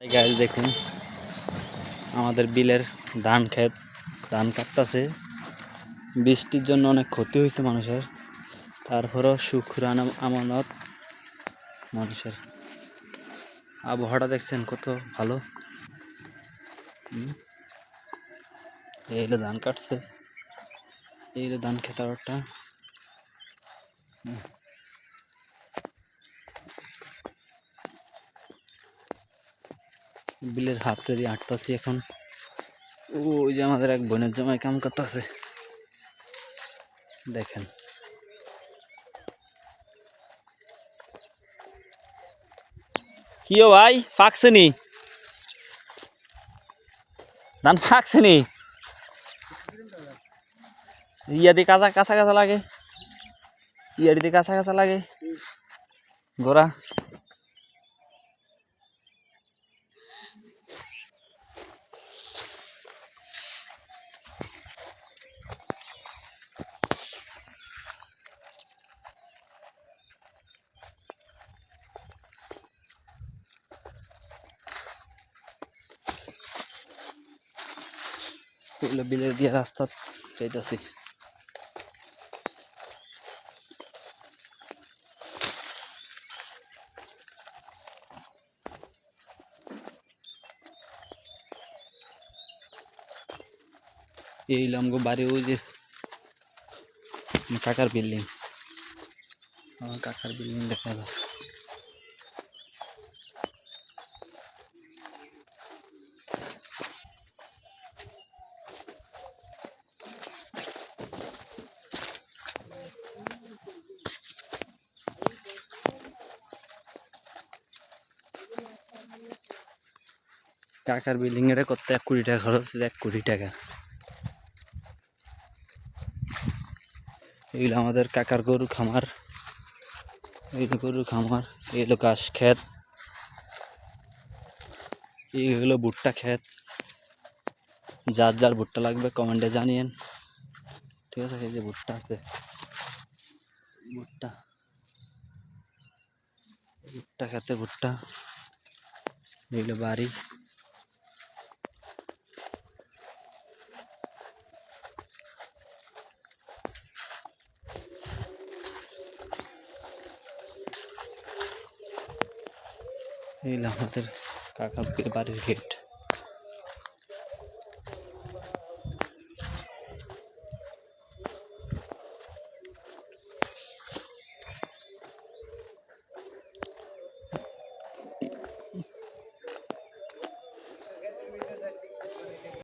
এই গাছ দেখুন আমাদের বিলের ধান ক্ষেত ধান কাটতেছে। বৃষ্টির জন্য অনেক ক্ষতি হয়েছে মানুষের, তারপরও শুকরান আমানত মানুষের। আবহাওয়াটা দেখছেন কত ভালো। এই হলো ধান কাটছে, এই হলো ধান খেতাটা। বিলের হাতে দিয়ে হাঁটতেছি এখন। ওই যে আমাদের এক বোনের জামাই কাম করতেছে, দেখেন। কিও ভাই ফাঁকছে নি ধান, ফাঁকছে নি? ইয়া দিয়ে কাঁচা কাঁচা কাঁচা লাগে, ইয়ার দিয়ে কাঁচা কাঁচা লাগে গোড়া। এগুলো বিলের দিয়ে রাস্তা চাইতেছি। এই আমগো বাড়ি, ওই যে কাকার বিল্ডিং, আমার কাকার বিল্ডিং দেখা যায়। কাকার বিল্ডিং এর কত 1 কোটি টাকা খরচ, 1 কোটি টাকা। এগুলো আমাদের কাকার গরু খামার, এইগুলো গরুর খামার। এগুলো ঘাস ক্ষেত, এইগুলো ভুট্টা ক্ষেত। যার যার ভুট্টা লাগবে কমেন্টে জানিয়েন, ঠিক আছে? এই যে ভুট্টা আছে, ভুট্টা ভুট্টা খেতে ভুট্টা। এগুলো বাড়ি। এগুলো আমাদের কাকার বাড়ির গেট।